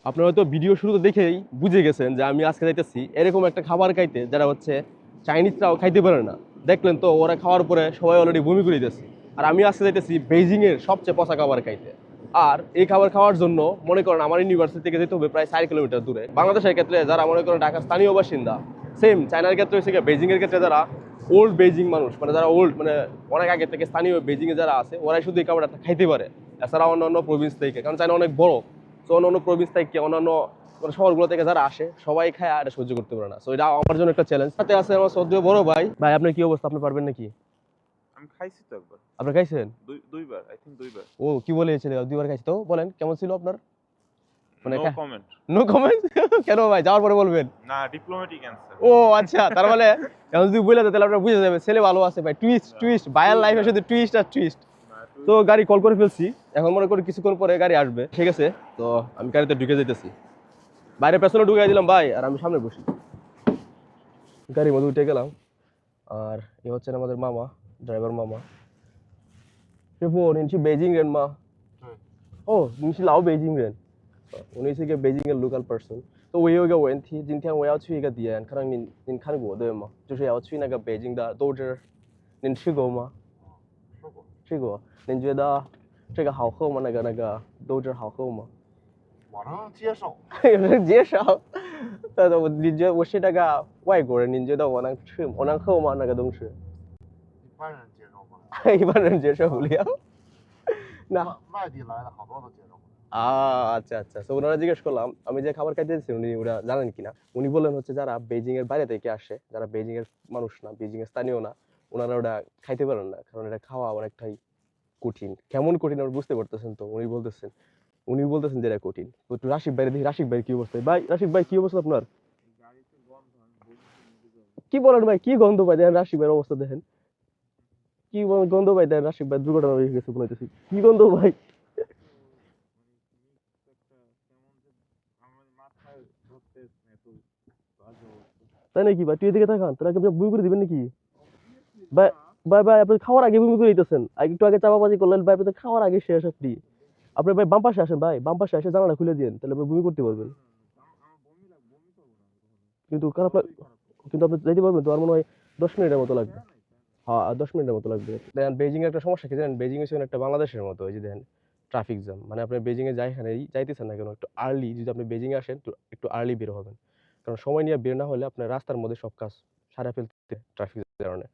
আপনারা হয়তো ভিডিও শুরুতে দেখেই বুঝে গেছেন যে আমি আজকে যাইতেছি এরকম একটা খাবার খাইতে যারা হচ্ছে চাইনিজরাও খাইতে পারে না। দেখলেন তো ওরা খাওয়ার পরে সবাই অলরেডি বমি করে দিতেছে। আর আমি আজকে যাইতেছি বেইজিং এর সবচেয়ে পচা খাবার খাইতে। আর এই খাবার খাওয়ার জন্য মনে করেন আমার ইউনিভার্সিটি থেকে যেতে হবে প্রায় 4 কিলোমিটার দূরে। বাংলাদেশের ক্ষেত্রে যারা মনে করেন ঢাকার স্থানীয় বাসিন্দা, সেম চায়নার ক্ষেত্রে হচ্ছে বেইজিং এর ক্ষেত্রে যারা ওল্ড বেইজিং মানুষ, মানে যারা ওল্ড মানে অনেক আগে থেকে স্থানীয় বেইজিং এ যারা আছে ওরাই শুধু এই খাবারটা খাইতে পারে। এছাড়া অন্যান্য প্রভিন্স থেকে, কারণ চায়না অনেক বড়, তো অন্যান্য প্রভিন্স থেকে অন্যান্য শহরগুলো থেকে যারা আসে সবাই খায় আর সহ্য করতে পারে না। সো এটা আমার জন্য একটা চ্যালেঞ্জ। সাথে আছে আমার শ্রদ্ধেয় বড় ভাই। ভাই আপনার কি অবস্থা, আপনি পারবেন নাকি? আমি খাইছি তো একবার। আপনি খাইছেন? দুইবার, আই থিংক দুইবার। ও কি বলেছিল, দুইবার খাইছি। তো বলেন কেমন ছিল আপনার? মানে নো কমেন্ট। No comment? কেন ভাই, যাওয়ার পরে বলবেন? না, ডিপ্লোম্যাটিক অ্যানসার। ও আচ্ছা, তার মানে এখন যদি বলে দেন তাহলে আপনারা বুঝে যাবেন ছেলে ভালো আছে ভাই। টুইস্ট ভাইয়ার লাইফে শুধু টুইস্ট আর টুইস্ট। তো গাড়ি কল করে ফেলছি, এখন মনে করি কিছুক্ষণ পরে গাড়ি আসবে, ঠিক আছে? তো আমি গাড়িতে ঢুকে যেতেছি, বাইরে পেছনে ঢুকে দিলাম ভাই, আর আমি সামনে বসি। গাড়ির মধ্যে উঠে গেলাম, আর এ হচ্ছেন আমাদের মামা, ড্রাইভার মামা। 师傅，你去北京人吗？对。哦，你是老北京人。我是一个北京的 local person。so 我有一个问题，今天我要去一个点，可能您看过对吗？就是要去那个北京的豆汁，您吃过吗？吃过。吃过。您觉得这个好喝吗？那个豆汁好喝吗？我能接受。有人接受。但是你觉得我是那个外国人，您觉得我能吃，我能喝吗？那个东西？一般人接受不了。一般人接受不了。না外地来的好多都接受不了। আচ্ছা আচ্ছা। তো ওনারা জিজ্ঞেস করলাম আমি যে খাবার খাইতেছি উনি ওরা জানেন কিনা। উনি বললেন হচ্ছে যারা বেইজিং এর বাইরে থেকে আসে, যারা বেইজিং এর মানুষ না, বেইজিং এর স্থানীয় না, ওনারা ওটা খাইতে পারেন না, কারণ এটা খাওয়া অনেকটাই কঠিন। কেমন কঠিন আপনি বুঝতে পারতেছেন তো? উনি বলতেছেন যে এটা কঠিন। তো একটু রাশিক ভাই দেখি, রাশিক ভাই কি অবস্থা? ভাই রাশিক ভাই কি অবস্থা আপনার? কি বলেন ভাই, কি গন্ধ পাই? দেখেন রাশিক ভাইয়ের অবস্থা দেখেন, কি গন্ধ পাই দেন। রাশিক ভাই দুর্ঘটনা হয়ে গেছে মনে হইতেছে। কি গন্ধ ভাই? তাই নাকি ভাই? তুই এদিকে তাকান, তাহলে আপনি বমি করে দিবেন নাকি? ভাই ভাই ভাই আপনি খাওয়ার আগে বমি করে দিতেছেন। একটু আগে চাপাবাজি করলেন ভাই, আপনি খাওয়ার আগে শেষ। আপনি ভাই বাম পাশে আসেন, ভাই বাম পাশে এসে জানালা খুলে দিন, তাহলে আপনি বমি করতে পারবেন। কিন্তু খারাপ কিন্তু আপনি যাইতে পারবেন তো? আর মনে হয় 10 মিনিটের মতো লাগবে। হ্যাঁ, 10 মিনিটের মতো লাগবে। দেখেন বেইজিং এর একটা সমস্যা কি জানেন? বেইজিং হচ্ছে একটা বাংলাদেশের মতো। এই যে দেখেন ট্রাফিক জ্যাম, মানে আপনি বেইজিং এ যেখানেই যাইতেছেন না কেন, একটু আর্লি যদি আপনি বেইজিং এ আসেন, তো একটু আর্লি বের হবেন, কারণ সময় নিয়ে বের না হলে আপনার রাস্তার মধ্যে সব কাজ সারা ফেলতে ট্রাফিক কারণে।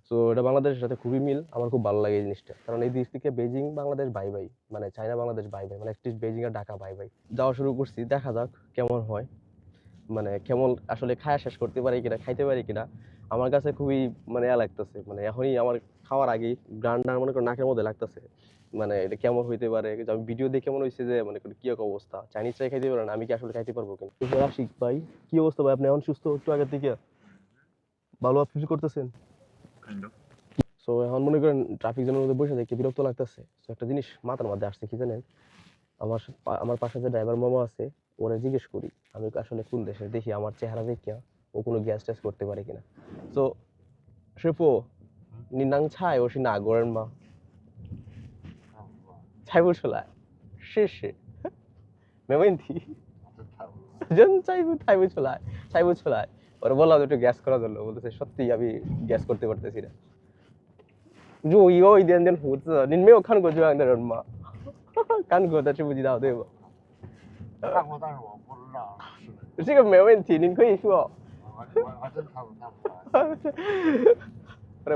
সো এটা বাংলাদেশের সাথে খুবই মিল, আমার খুব ভালো লাগে এই জিনিসটা, কারণ এই দিক থেকে বেইজিং বাংলাদেশ ভাই ভাই, মানে চায়না বাংলাদেশ ভাই ভাই, মানে অ্যাটলিস্ট বেইজিং আর ঢাকা ভাই ভাই। যাওয়া শুরু করছি, দেখা যাক কেমন হয়, মানে কেমন আসলে খায়া শেষ করতে পারি কিনা, খাইতে পারি কিনা। আমার কাছে খুবই মানে লাগতেছে, মানে এখনই আমার খাওয়ার আগেই গানটা মনে করো নাকের মধ্যে লাগতেছে, মানে এটা কেমন হইতে পারে। আমি ভিডিও দেখে মনে হয়েছে যে মানে কি এক অবস্থা, চাইনিজ চাই খাইতে পারে না, আমি কি আসলে খাইতে পারবো কিনা। রাশিক ভাই কি অবস্থা ভাই? আপনি এখন সুস্থ একটু আগের থেকে ভালো ফিল করতেছেন? সো এখন মনে করেন ট্রাফিক জ্যামের মধ্যে বসে দেখে বিরক্ত লাগতেছে। তো একটা জিনিস মাথার মধ্যে আসছে কি জানেন, আমার পাশে যে ড্রাইভার মামা আছে, ওরা জিজ্ঞেস করি আমি আসলে কোন দেশের, দেখি আমার চেহারা দেখিয়া ও কোনো গ্যাস ট্যাস করতে পারে কিনা। তো 师傅你能猜我是哪国人吗？猜不出来，试试。没问题。真猜不出来。ওরা বললাম একটু গ্যাস করার জন্য, বলতেছে সত্যি আমি গ্যাস করতে পারতেছি না।如果有一点点胡子，您没有看过这样的人吗？看过，但是不知道，对吧？看过，但是我不知道是。这个没问题，您可以说。我还真看不出来。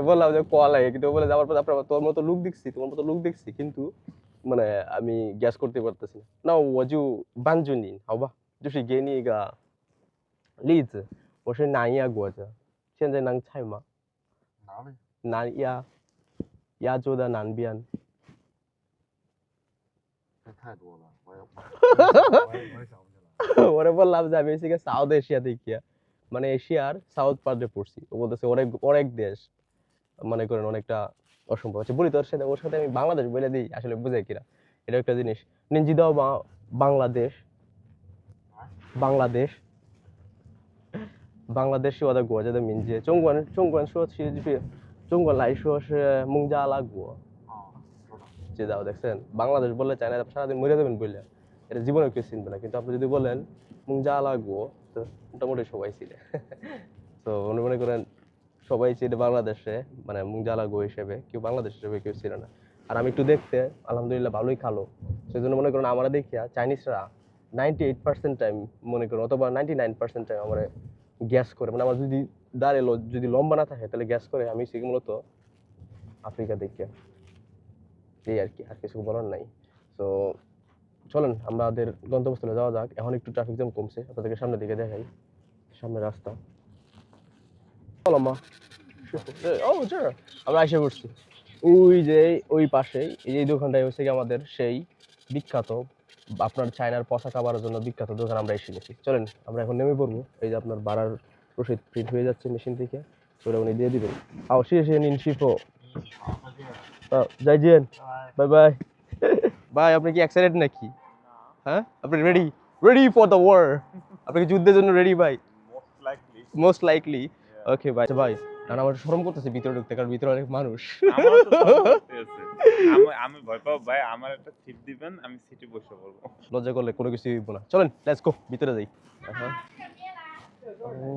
বললাম যে কোয়া লাগে, কিন্তু বলে যে আমার তোর মতো লুক দেখছি কিন্তু মানে আমি গ্যাস করতে পারতেছি না।那我就帮助你好吧，就是给你一个例子，我是南亚国家，现在能猜吗？哪里？南亚，亚洲的南边。这太多了，我也想不起来。ওরা বললাম যে আমি হচ্ছে সাউথ এশিয়া থেকে, মানে এশিয়ার সাউথ পার্টে পড়ছি। ও বলতেছে অনেক অনেক দেশ, মনে করেন অনেকটা অসম্ভব আছে। বলি ওর সাথে আমি বাংলাদেশ বলে দিই, আসলে বুঝে কিনা এটা একটা জিনিস। নিঞ্জি দাও বাংলাদেশ, বাংলাদেশ 邦德是我的国家的名字。中国人说其实就是中国来说是孟加拉国，知道দেখছেন বাংলাদেশ বললে চায়না সারাদিন মরে যাবেন বললে এটা জীবনে কেউ চিনবে না কিন্তু আপনি যদি বলেন মুংজালা গো তো মোটামুটি সবাই চিনে তো মনে করেন সবাই চিনে বাংলাদেশে মানে মুংজালা গো হিসেবে কেউ বাংলাদেশ হিসেবে কেউ চিনে না আর আমি একটু দেখতে আলহামদুলিল্লাহ ভালোই কালো সেই জন্য মনে করেন আমরা দেখিয়া চাইনিজরা 98% টাইম মনে করেন অথবা 99% টাইম আমার গ্যাস করে মানে আমার যদি দাঁড়ালো যদি লম্বা না থাকে তাহলে গ্যাস করে আমি সেই মূলত আফ্রিকা দেখিয়া এই আর কি আর কিছু বলার নাই তো চলেন আমাদের গন্তব্যস্থলে যাওয়া যাক এখন একটু ট্রাফিক জ্যাম কমছে আপনাদেরকে সামনের দিকে দেখাই সামনে রাস্তা চলো মা ও আমরা এসে পড়ছি ওই যে ওই পাশেই এই দোকানটাই হচ্ছে কি আমাদের সেই বিখ্যাত আপনার চায়নার পচা খাবারের জন্য বিখ্যাত দোকান আমরা এসে গেছি চলেন আমরা এখন নেমে পড়বো এই যে আপনার ভাড়ার রসিদ প্রিন্ট হয়ে যাচ্ছে মেশিন থেকে ওটা উনি দিয়ে দিবেন আও শেষে নিন শিফো যাই জিয়েন বাই বাই ভাই আপনি কি এক্সাইটেড নাকি হ্যাঁ আপনি রেডি ফর দ্য ওয়ার আপনি কি যুদ্ধের জন্য রেডি ভাই মোস্ট লাইকলি ওকে ভাই ভাই কারণ আমার শরম করতেছে ভিতরে ঢুকতে কারণ ভিতরে অনেক মানুষ আমি ভয় পাবো ভাই আমার একটা সিট দিবেন আমি সিটে বসে পড়বো লজ্জা করলে কোনো কিছু হইব না চলেন লেটস গো ভিতরে যাই ও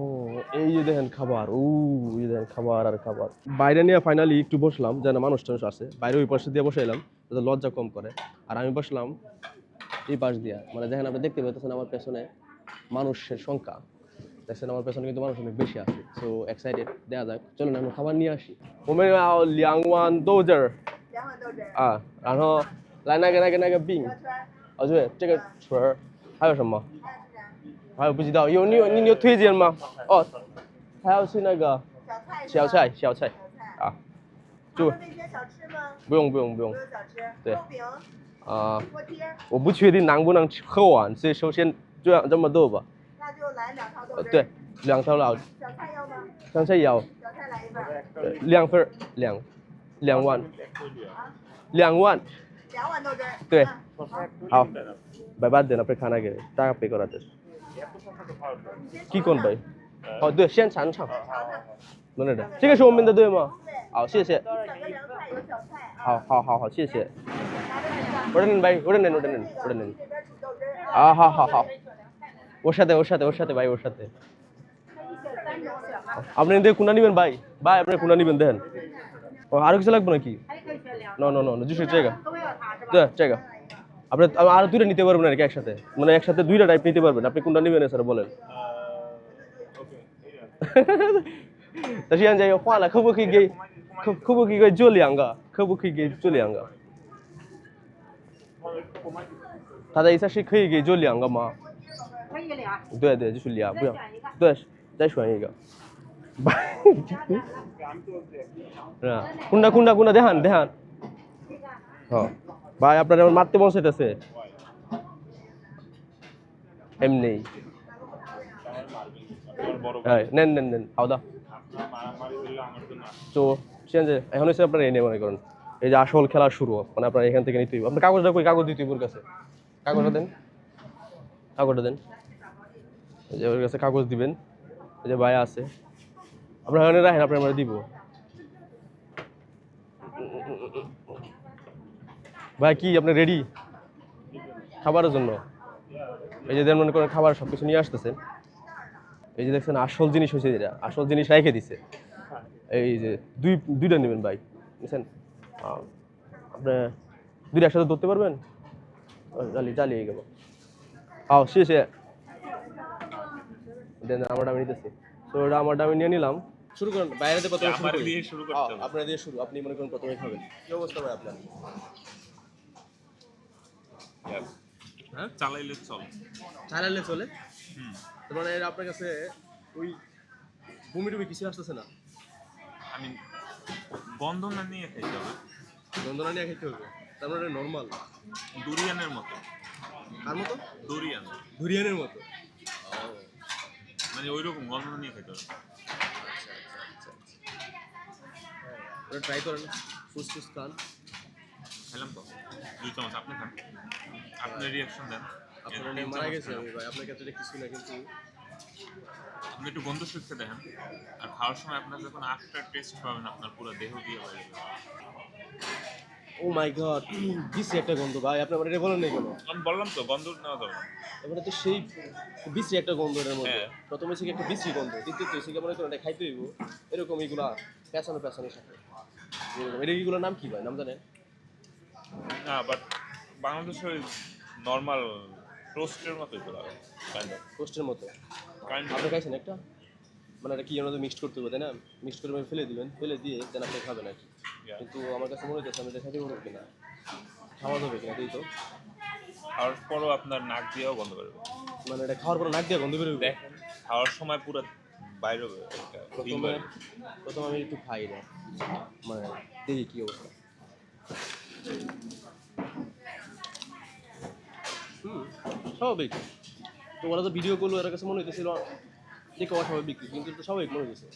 এই যে দেখেন খাবার এই দেখেন খাবার আর খাবার বাইরে নিয়ে ফাইনালি একটু বসলাম যেন মানুষ টানুষ আছে বাইরে ওই পাশে দিয়ে বসে এলাম যাতে লজ্জা কম করে আর আমি বসলাম এই পাশ দিয়া মানে দেখেন আপনি দেখতে পাচ্ছেন আমার পেছনে মানুষের সংখ্যা দেখছেন আমার পেছনে কিন্তু মানুষ অনেক বেশি আছে সো এক্সাইটেড দেয়া যাক চলুন আমি খাবার নিয়ে আসি 我们要2碗豆汁儿啊然后来那个饼哦对这个锤儿还有什么还有不知道你有推荐吗哦还要是那个小菜啊就那些小吃吗？不用不用小吃。对豆饼、锅贴，我不确定能不能喝完所以首先这么多吧那就来2套豆汁。对2套老小菜要吗？香菜要小菜来1份。2份2碗2碗2碗豆汁。对好。好拜দেন আপনি খানা গেলে টাকা পে করাতে কি কোন ভাই哦对先尝尝等等这个是我们的对吗好谢谢2个凉菜有小菜。好谢谢ওটা নেন ভাই ওটা নেন这边煮豆汁。好ওর সাথে ভাই ওর সাথে আপনি এদিকে কোনটা নেবেন ভাই আপনি কোনটা নেবেন দেখেন ও আরো কিছু লাগবে নাকি no just这个对这个আপনি আর দুইটা নিতে পারবেন নাকি একসাথে মানে একসাথে দুইটা টাইপ নিতে পারবেন আপনি কোনটা নেবেন স্যার বলেন但是现在要换了，可不可以给做2个？可不可以给做2个？他的意思是可以给做2个吗？可以俩。对，就是2，不要。对，再选一个。是吧？কোনটা দেখান হ্যাঁ ভাই আপনারা আমার মারতে মন চাইতেছে এমনি নেন好的তো এখন হচ্ছে আপনার এই নিয়ে মনে করেন এই যে আসল খেলা শুরু মানে আপনার এখান থেকে নিতে হবে আপনার কাগজটা কই কাগজ দিতে ওর কাছে কাগজটা দেন এই যে ওর কাছে কাগজ দিবেন এই যে ভাই আছে আপনারা এখানে রাখেন আপনারা আমরা দিব ভাই কি আপনি রেডি খাবারের জন্য এই যে মনে করেন খাবার সবকিছু নিয়ে আসতেছেন এই যে দেখছেন আসল জিনিস হয়েছে যেটা আসল জিনিস রেখে দিছে এই যে দুইটা নেবেন ভাই বুঝছেন আপনি দুইটা একসাথে ধরতে পারবেন চালিয়ে গেল শেষে দেন আমারটা আমি নিতেছি তো ওটা আমারটা আমি নিয়ে নিলাম শুরু করেন বাইরে প্রথমে শুরু করতে হবে আপনারা দিয়ে শুরু আপনি মনে করেন প্রথমে খাবেন কি অবস্থা ভাই আপনার হ্যাঁ চালাইলে চলে তার মানে আপনার কাছে ওই বমি কিছু আসতেছে না আমি বন্ধনা নিয়ে খাইতে হবে বন্ধনা নিয়ে খাইতে হবে তার মানে নর্মাল দুরিয়ানের মতো কার মতো দুরিয়ানের মতো মানে ওইরকম বন্ধনা নিয়ে খাইতে হবে ওটা ট্রাই করেন ফুসফুস খান খেলাম তো 2 চামচ আপনি খান আপনার রিঅ্যাকশন দেন আপনার মারা গেছে আমি ভাই আপনার ক্ষেত্রে কিছু না কিন্তু আপনি একটু গন্ধ শুকতে দেখেন, আর খাওয়ার সময় আপনার যখন আফটার টেস্ট পাবেন আপনার পুরো দেহ দিয়ে হয়ে যাবে। ও মাই গড, বিশ্রী একটা গন্ধ ভাই, আপনি আমার এটা বলেন নাই কেন? আমি বললাম তো গন্ধ নেওয়া যাবে না। এবারে তো সেই বিশ্রী একটা গন্ধ এর মধ্যে। হ্যাঁ। প্রথমে থেকে একটা বিশ্রী গন্ধ, দ্বিতীয় থেকে মনে করেন এটা খাইতে হইব এরকম এইগুলা পেছানোর সাথে। এটা এইগুলোর নাম কি ভাই, নাম জানেন? না বাট বাংলাদেশের নর্মাল টোস্টের মতো এগুলো কাইন্ড অফ টোস্টের মতো। কাইন্ড আপনি খাইছেন একটা? মানে এটা কি এর মধ্যে মিক্সড করতে হবে তাই না? মিক্সড করে ফেলে দিবেন, ফেলে দিয়ে দেন আপনি খাবেন আর কি। কিন্তু আমার কাছে মনে হচ্ছে আমি এটা খাইতে পারবো কিনা, খাওয়া যাবে কিনা এই তো। খাওয়ার পরও আপনার নাক দিয়েও গন্ধ বেরোবে। মানে এটা খাওয়ার পর নাক দিয়ে গন্ধ বেরোবে। দেখেন খাওয়ার সময় পুরো বাইরে হবে একটা feel প্রথমে বেরোবে। প্রথমে আমি একটু খাই না, মানে দেখি কি অবস্থা। স্বাভাবিক তো, ওরা তো ভিডিও করলো, এর কাছে মনে হইতেছিল দেখে অস্বাভাবিক, কিন্তু তো স্বাভাবিক মনে হইতেছে।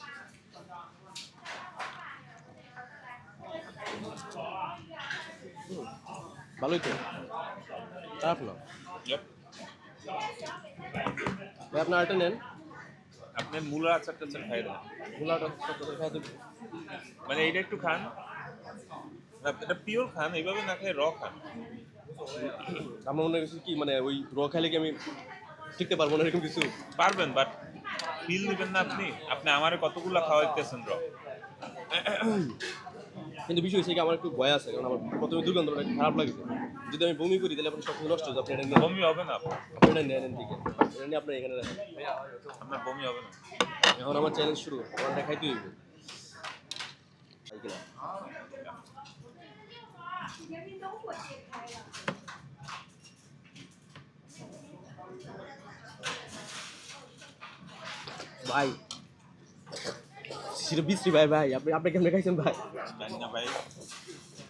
ভালোই তো, খারাপ না। Yep. ভাই আপনার আরেকটা নেন, আপনি মূলা আচার টাচার খাই দেন, গোলাটা খাই দেবেন। মানে এইটা একটু খান, না, এটা পিওর খান, এইভাবে না খেয়ে র খান। আমার মনে হচ্ছে কি, মানে ওই র খাইলে কি আমি টিকতে পারবো না এরকম কিছু? পারবেন বাট ফিল নেবেন না আপনি। আপনি আমারে কতগুলা খাওয়াইতেছেন র। কিন্তু বিষয় হচ্ছে কি, আমার একটু ভয় আছে, কারণ আমার প্রথমে দুর্গন্ধটা একটু খারাপ লাগছে। যদি আমি বমি করি তাহলে আপনার সব কিছু নষ্ট হয়ে যাবে। আপনি এটা নিয়ে বমি হবে না আপনার। আপনি এটা নেন দিকে, এটা নিয়ে আপনি এখানে রাখেন। আপনার বমি হবে না। এখন আমার চ্যালেঞ্জ শুরু, আমার এটা খাইতে হইব। খাই কিনা? ভাই সেটা বিশ্রী ভাই, ভাই আপনি আপনি কেমনে খাইছেন ভাই? জানি না ভাই,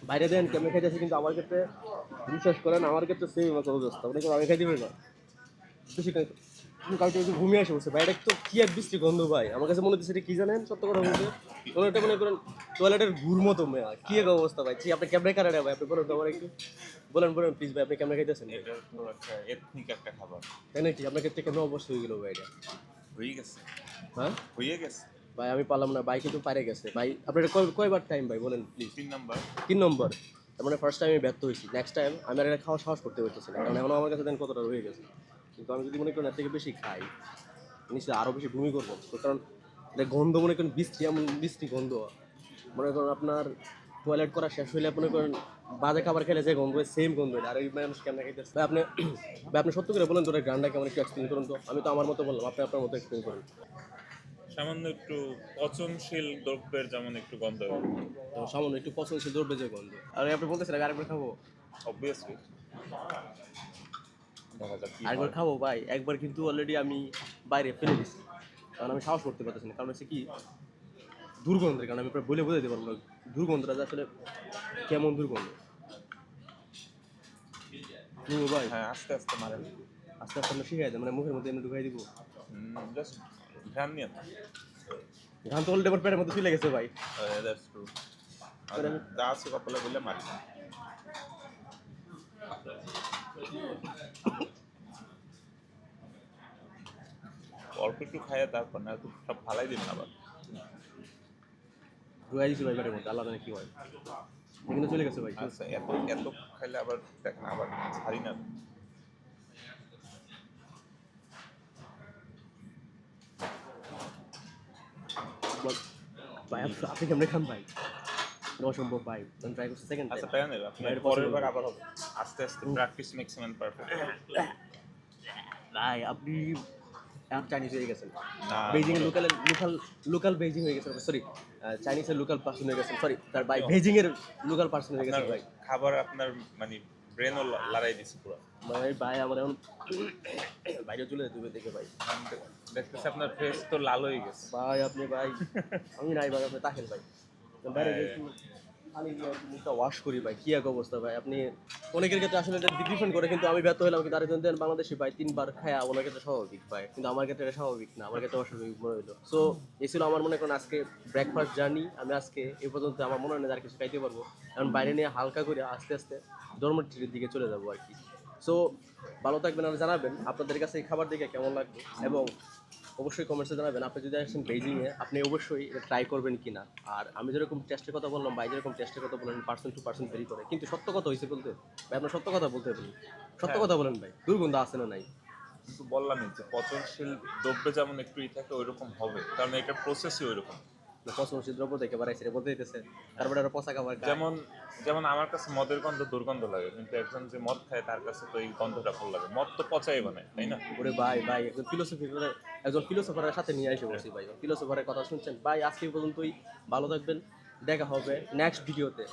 বাইরে দেন কেমনে খাইতেছে, কিন্তু আমার ক্ষেত্রে বিশ্বাস করেন আমার ক্ষেত্রে সেম মতো অবস্থা। আপনি কোনো আমি খাইতে পারি না বেশি কালকে একটু ঘুমিয়ে আসে বসে ভাই, এটা তো কি এক বৃষ্টি গন্ধ ভাই। আমার কাছে মনে হচ্ছে এটা কি জানেন, সত্য কথা বলতে কোনো একটা মনে করেন টয়লেটের ঘুর মতো মেয়া, কি এক অবস্থা ভাই। ছি, আপনি কেমনে কারেন ভাই, আপনি বলেন তো আমার একটু, বলেন প্লিজ ভাই, আপনি কেমনে খাইতেছেন? এটা তো একটা এথনিক একটা খাবার। তাই নাকি? আপনার ক্ষেত্রে কেমন অবস্থা হয়ে গেল ভাই এটা? হয়ে গেছে, হ্যাঁ হয়ে গেছে। ভাই আমি পারলাম না ভাই, কিন্তু পারে গেছে ভাই। আপনার কয়বার টাইম ভাই বলেন প্লিজ? 3 নাম্বার। 3 নম্বর। তার মানে ফার্স্ট টাইম আমি ব্যর্থ হয়েছি, নেক্সট টাইম আমি আর এটা খাওয়া সাহস করতে পারতেছি না, কারণ এখন আমার কাছে দেন কতটা রয়ে গেছে। কিন্তু আমি যদি মনে করেন এর থেকে বেশি খাই নিশ্চয়ই আরও বেশি বমি করবো। তো কারণ এটা গন্ধ মনে করেন বৃষ্টি, এমন বৃষ্টি গন্ধ। মনে করেন আপনার টয়লেট করা শেষ হইলে মনে করেন বাজে খাবার খেলে যে গন্ধ হয় সেম গন্ধ হয়। আর এই মানুষ কেমন খাইতেছে ভাই? আপনি ভাই আপনি সত্য করে বলেন তো, গানটা কেমন একটু এক্সপ্লেন করুন তো। আমি তো আমার মতো বললাম, আপনি আপনার মতো এক্সপ্লেন করুন। সামান্য একটু পচনশীল দ্রব্যের যেমন একটু গন্ধ হবে। তো সামান্য একটু পছন্দ দ্রব্যের যে গন্ধ। আর আপনি বলতেছেন আরেকবার খাবো? অবভিয়াসলি দেখা যাক কি আরেকবার হয়। খাবো ভাই, একবার কিন্তু অলরেডি আমি বাইরে ফেলে দিচ্ছি, কারণ আমি সাহস করতে পারতেছি না। কারণ হচ্ছে কি দুর্গন্ধের, কারণ আমি প্রায় বলে বোঝাতে পারবো না দুর্গন্ধটা যে আসলে কেমন দুর্গন্ধ। ভাই হ্যাঁ আস্তে আস্তে মারেন, আস্তে আস্তে আমরা শিখাই দেয়, মানে মুখের মধ্যে এমনি ঢুকাই দিব। জাস্ট ধ্যান নিয়ে। ঘাম তো অলরেডি আমার পেটের মধ্যে চলে গেছে ভাই। That's true. যা আছে কপালে বলে মারি। অল্প একটু খাইয়ে তারপর না তো সব ফালাই দিবেন আবার। ঢুকাই দিচ্ছি ভাই পেটের মধ্যে, আল্লাহ জানে কি হয়। এখানে চলে গেছে ভাই। আচ্ছা এত এত খাইলে আবার দেখেন আবার ছাড়ি না। ভাই আপনি কেমনে খান ভাই? অসম্ভব ভাই, আমি ট্রাই করছি সেকেন্ড আচ্ছা টাইম। তাই নেবে আপনি বাইরে পরের possible বার না। আবার হবে আস্তে আস্তে প্র্যাকটিস মেক্স ম্যান পারফেক্ট। ভাই আপনি চাইনিজ হয়ে গেছেন, না বেজিং এর লোকাল বেজিং হয়ে গেছেন, সরি চাইনিজের লোকাল পার্সন হয়ে গেছেন, সরি তার ভাই বেজিং এর লোকাল পার্সন হয়ে গেছেন আপনার ভাই। খাবার আপনার মানে ব্রেনও লড়াই দিচ্ছে পুরো। ভাই ভাই আমার এখন বাইরে চলে যেতে হবে দেখে ভাই। দেখতেছি আপনার ফেস তো লাল হয়ে গেছে। ভাই আপনি ভাই, আমি নাই ভাই, আপনি তাকেন ভাই বাইরে গিয়ে একটু খালি মুখটা ওয়াশ করি ভাই, কি এক অবস্থা ভাই। আপনি অনেকের ক্ষেত্রে আসলে এটা ডিফারেন্ট করে, কিন্তু আমি ব্যর্থ হলাম। কিন্তু আরেকজন দেন বাংলাদেশি ভাই 3 বার খায়া ওনার ক্ষেত্রে স্বাভাবিক ভাই, কিন্তু আমার ক্ষেত্রে এটা স্বাভাবিক না, আমার ক্ষেত্রে অস্বাভাবিক মনে হইলো। সো এই ছিল আমার মনে করেন আজকে ব্রেকফাস্ট জার্নি। আমি আজকে এই পর্যন্ত, আমার মনে হয় না আর কিছু খাইতে পারবো, কারণ বাইরে নিয়ে হালকা করে আস্তে আস্তে ডরমেটরির দিকে চলে যাবো আর কি। সো ভালো থাকবেন আর জানাবেন আপনাদের কাছে এই খাবার দেখে কেমন লাগবে, এবং অবশ্যই কমেন্টসে জানাবেন। আপনি যদি আসেন বেইজিংয়ে আপনি অবশ্যই এটা ট্রাই করবেন কিনা। আর আমি যেরকম টেস্টের কথা বললাম, ভাই যেরকম টেস্টের কথা বললেন পার্সেন্ট টু পার্সেন্ট ভেরি করে, কিন্তু সত্য কথা হয়েছে বলতে ভাই, আপনার সত্য কথা বলতে হবে। সত্য হ্যাঁ। কথা বলেন ভাই, দুর্গন্ধ আছে না নাই? কিন্তু বললামই যে পচনশীল দ্রব্যে যেমন একটু থাকে ওইরকম হবে, কারণ এটা প্রসেসই ওইরকম। পচনশীল দ্রব্য থেকে বাড়াইছে এটা বলতে দিতেছে, তারপরে আরো পচা খাবার খায়। যেমন যেমন আমার কাছে মদের গন্ধ দুর্গন্ধ লাগে, কিন্তু একজন যে মদ খায় তার কাছে তো এই গন্ধটা ভালো লাগে। মদ তো পচাই বানায়, তাই না? ওরে ভাই ভাই একজন ফিলোসফারের সাথে নিয়ে এসে বসি ভাই, ফিলোসফারের কথা শুনছেন ভাই। আজকে এই পর্যন্তই, ভালো থাকবেন, দেখা হবে নেক্সট ভিডিওতে।